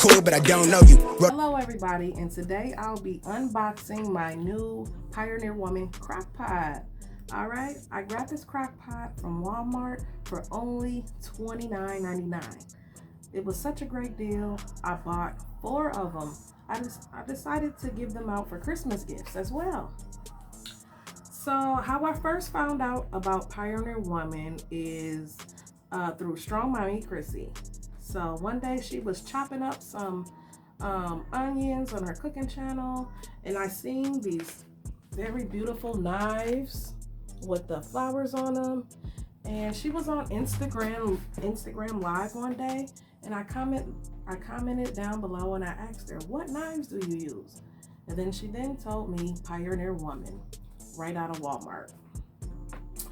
cool, but I don't know you. Hello everybody, and today I'll be unboxing my new Pioneer Woman crock pot. Alright, I grabbed this crock pot from Walmart for only $29.99. It was such a great deal. I bought 4 of them. I decided to give them out for Christmas gifts as well. So how I first found out about Pioneer Woman is through Strong Mommy Chrissy. So one day she was chopping up some onions on her cooking channel, and I seen these very beautiful knives with the flowers on them, and she was on Instagram Live one day, and I commented down below and I asked her, what knives do you use? And then she told me Pioneer Woman right out of Walmart.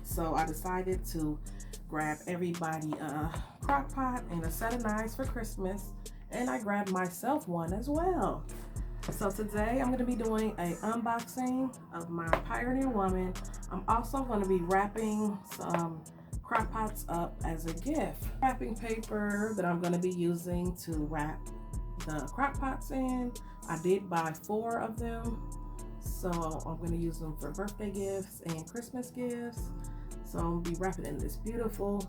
So I decided to grab everybody a crock pot and a set of knives for Christmas, and I grabbed myself one as well. So today I'm going to be doing an unboxing of my Pioneer Woman. I'm also going to be wrapping some crock pots up as a gift. Wrapping paper that I'm going to be using to wrap the crock pots in. I did buy 4 of them, so I'm going to use them for birthday gifts and Christmas gifts. So I'm going to be wrapping in this beautiful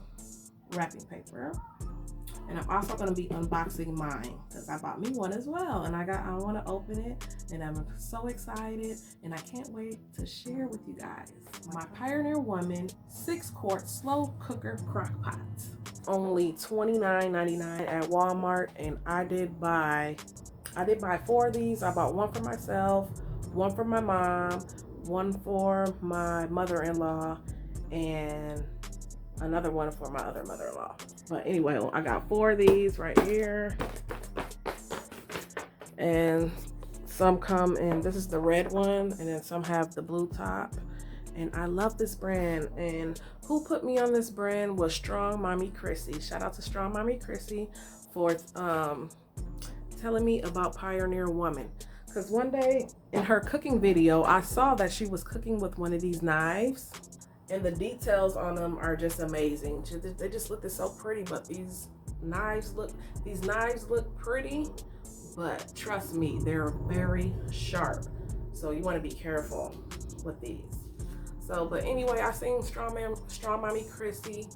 wrapping paper. And I'm also going to be unboxing mine because I bought me one as well. And I want to open it, and I'm so excited, and I can't wait to share with you guys my Pioneer Woman 6-quart slow cooker crock pot. Only $29.99 at Walmart, and I did buy 4 of these. I bought one for myself, one for my mom, one for my mother-in-law, and another one for my other mother-in-law. But anyway, I got 4 of these right here, and some come in, this is the red one, and then some have the blue top. And I love this brand, and who put me on this brand was Strong Mommy Chrissy. Shout out to Strong Mommy Chrissy for telling me about Pioneer Woman, because one day in her cooking video I saw that she was cooking with one of these knives, and the details on them are just amazing. They just look so pretty, but these knives look pretty, but trust me, they're very sharp. So you want to be careful with these. So, but anyway, I seen Strong Mommy Chrissy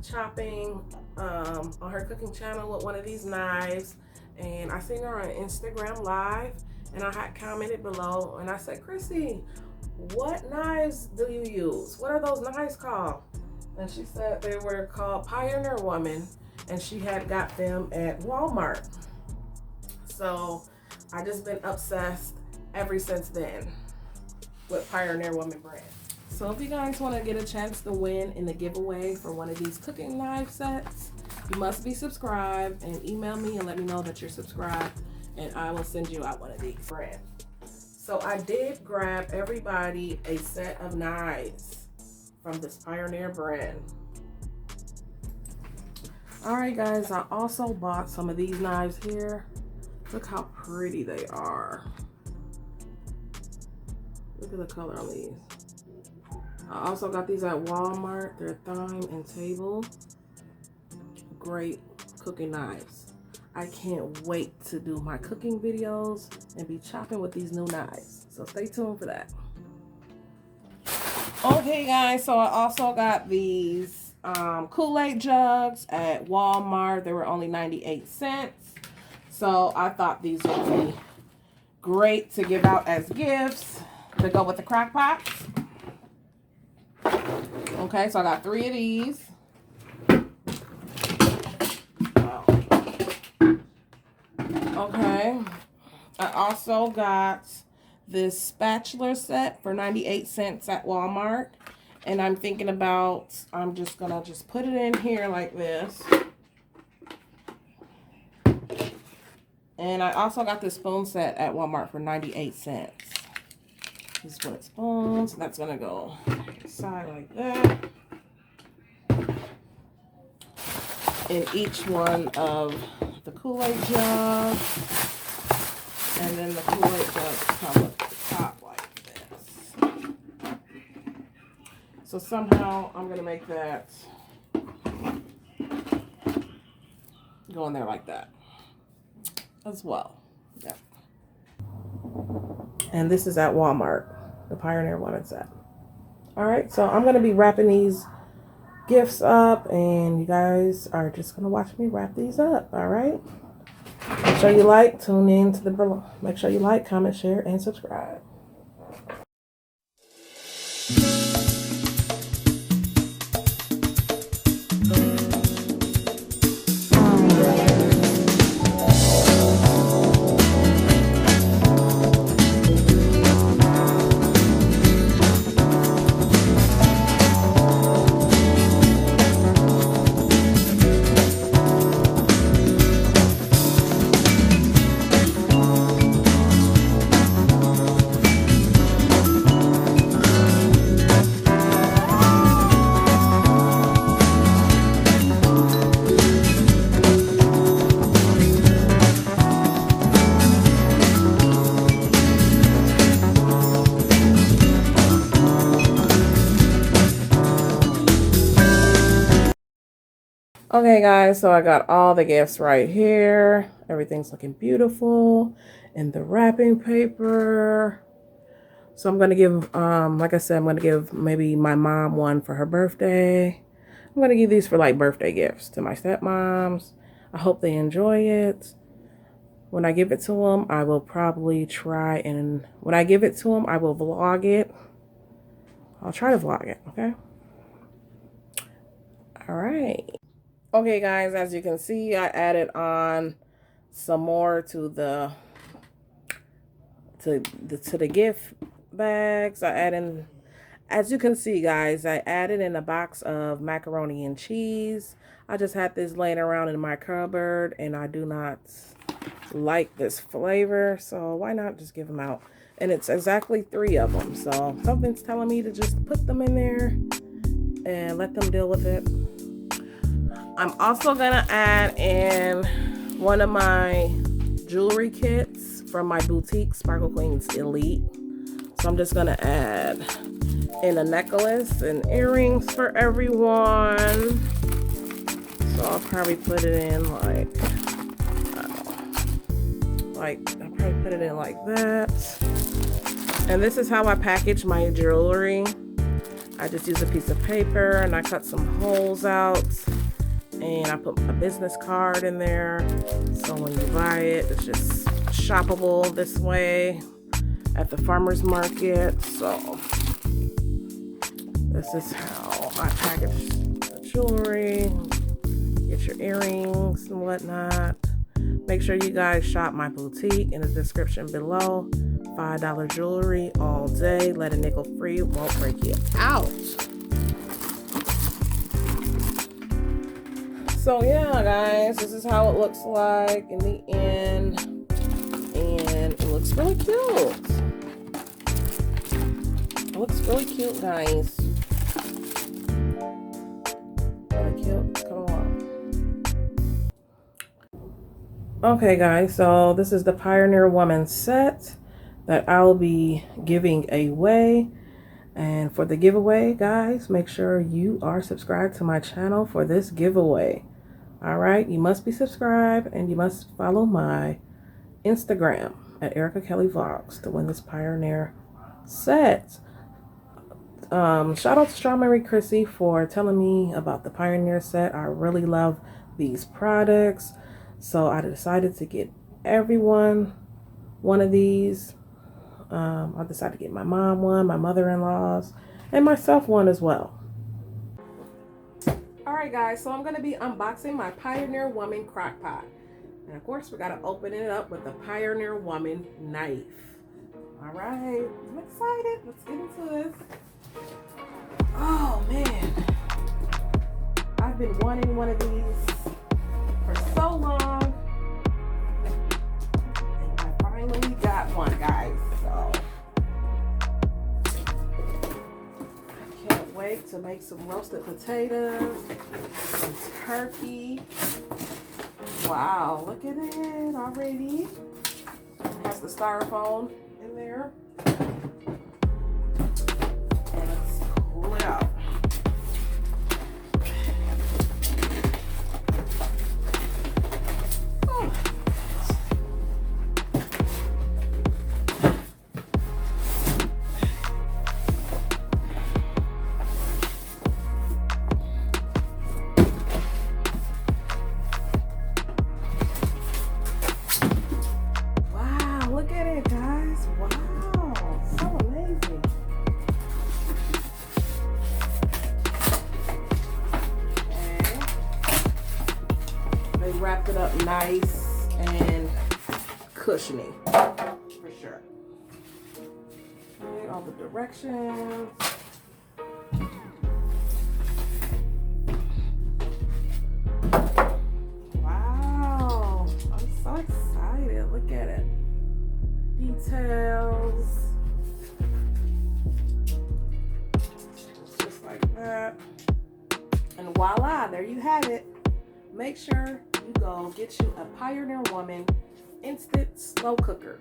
chopping on her cooking channel with one of these knives, and I seen her on Instagram Live, and I had commented below, and I said, Chrissy, what knives do you use? What are those knives called? And she said they were called Pioneer Woman, and she had got them at Walmart. So I just been obsessed ever since then with Pioneer Woman brand. So if you guys want to get a chance to win in the giveaway for one of these cooking knife sets, you must be subscribed, and email me and let me know that you're subscribed, and I will send you out one of these brands. So I did grab everybody a set of knives from this Pioneer brand. Alright guys, I also bought some of these knives here. Look how pretty they are. Look at the color on these. I also got these at Walmart. They're thyme and table. Great cooking knives. I can't wait to do my cooking videos and be chopping with these new knives. So stay tuned for that. Okay guys, so I also got these Kool-Aid jugs at Walmart. They were only 98 cents. So I thought these would be great to give out as gifts to go with the crock pots. Okay, so I got 3 of these. Okay, I also got this spatula set for 98 cents at Walmart, and I'm thinking about, I'm just gonna put it in here like this. And I also got this spoon set at Walmart for 98 cents. These wooden spoons, and that's gonna go inside like that. In each one of the Kool-Aid jugs, and then the Kool-Aid jugs come with the top like this. So somehow I'm gonna make that go in there like that. as well. Yeah. And this is at Walmart, the Pioneer Woman set. All right, so I'm going to be wrapping these gifts up, and you guys are just going to watch me wrap these up. All right. Make sure you like, tune in to the below. Make sure you like, comment, share, and subscribe. Okay guys, so I got all the gifts right here. Everything's looking beautiful in the wrapping paper. So I'm going to give, like I said, I'm going to give maybe my mom one for her birthday. I'm going to give these for like birthday gifts to my stepmoms. I hope they enjoy it. When I give it to them, I will probably try and, when I give it to them, I will vlog it. I'll try to vlog it, okay? All right. Okay guys, as you can see, I added on some more to the gift bags. I added, as you can see guys, I added in a box of macaroni and cheese. I just had this laying around in my cupboard and I do not like this flavor, so why not just give them out? And it's exactly 3 of them, so something's telling me to just put them in there and let them deal with it. I'm also gonna add in one of my jewelry kits from my boutique, Sparkle Queens Elite. So I'm just gonna add in a necklace and earrings for everyone. So I'll probably put it in like, I'll probably put it in like that. And this is how I package my jewelry. I just use a piece of paper and I cut some holes out. And I put a business card in there, so when you buy it, it's just shoppable this way at the farmer's market. So this is how I package the jewelry. Get your earrings and whatnot. Make sure you guys shop my boutique in the description below. $5 jewelry all day. Let a nickel free, won't break you out. So yeah guys, this is how it looks like in the end, and it looks really cute. It looks really cute guys. Really cute. Come on. Okay guys, so this is the Pioneer Woman set that I'll be giving away. And for the giveaway guys, make sure you are subscribed to my channel for this giveaway. Alright, you must be subscribed and you must follow my Instagram at Erica Kelly Vlogs to win this Pioneer set. Shout out to Strawberry Chrissy for telling me about the Pioneer set. I really love these products. So I decided to get everyone one of these. I decided to get my mom one, my mother-in-law's, and myself one as well. Alright guys, so I'm going to be unboxing my Pioneer Woman crock pot. And of course, we got to open it up with the Pioneer Woman knife. Alright, I'm excited. Let's get into this. Oh man, I've been wanting one of these for so long. And I finally got one guys. So to make some roasted potatoes, some turkey. Wow, look at it already. It has the styrofoam in there. And let's pull it out. cushiony, for sure. Okay, all the directions. Wow, I'm so excited. Look at it. Details. Just like that. And voila, there you have it. Make sure you go get you a Pioneer Woman instant slow cooker.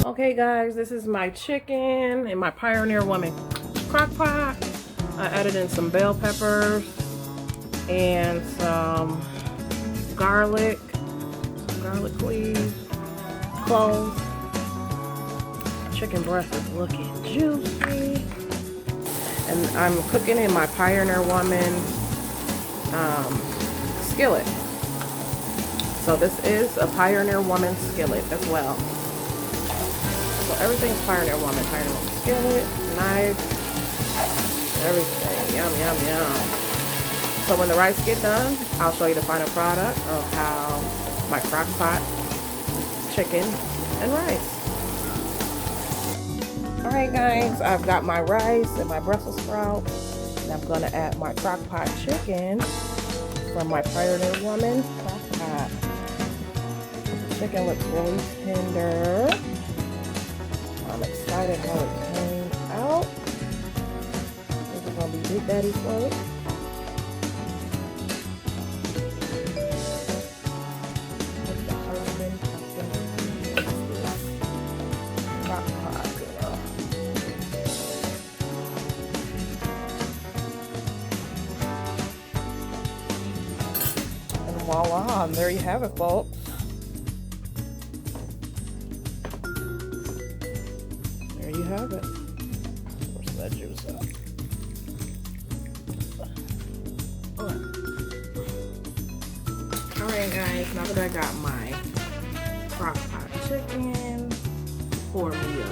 Okay guys, this is my chicken in my Pioneer Woman crock pot. I added in some bell peppers and some garlic leaves, cloves. Chicken breast is looking juicy. And I'm cooking in my Pioneer Woman skillet. So this is a Pioneer Woman skillet as well. So everything's Pioneer Woman skillet, knife, everything. Yum, yum, yum. So when the rice get done, I'll show you the final product of how my crock pot chicken and rice. Alright guys, I've got my rice and my Brussels sprouts. And I'm going to add my crock pot chicken from my Pioneer Woman crock pot. The chicken looks really tender. I'm excited how it came out. This is going to be Big Daddy flake. And voila, and there you have it, folks. There you have it. Force that juice up. Alright guys, now that I got my crock pot chicken, pour me a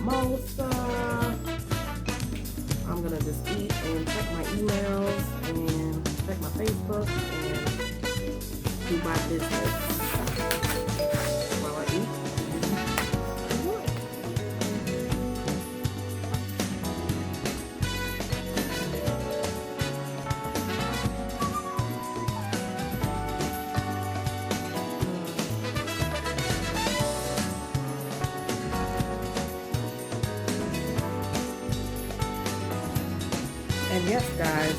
mimosa. I'm gonna just eat and check my emails and check my Facebook and do my business while I eat. And yes, guys,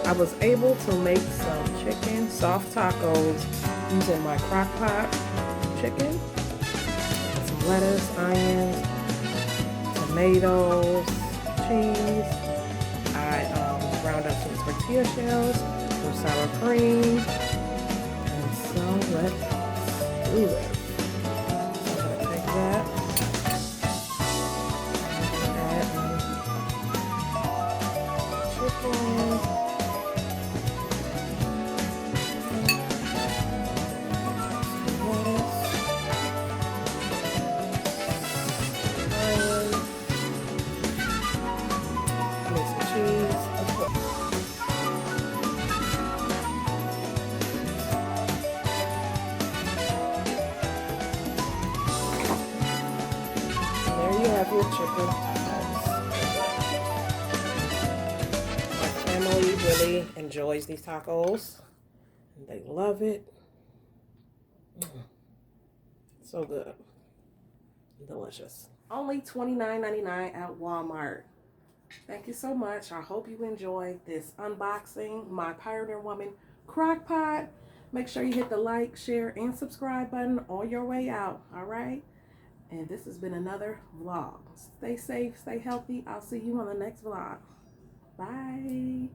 I was able to make some chicken soft tacos using my crock pot chicken. Some lettuce, onions, tomatoes, cheese. I ground up some tortilla shells, some sour cream, and so let's do it. So I'm gonna take that, add chicken, your chicken tacos. My family really enjoys these tacos. And they love it. So good. Delicious. Only $29.99 at Walmart. Thank you so much. I hope you enjoyed this unboxing, my Pioneer Woman crock pot. Make sure you hit the like, share, and subscribe button on your way out. All right? And this has been another vlog. Stay safe, stay healthy. I'll see you on the next vlog. Bye.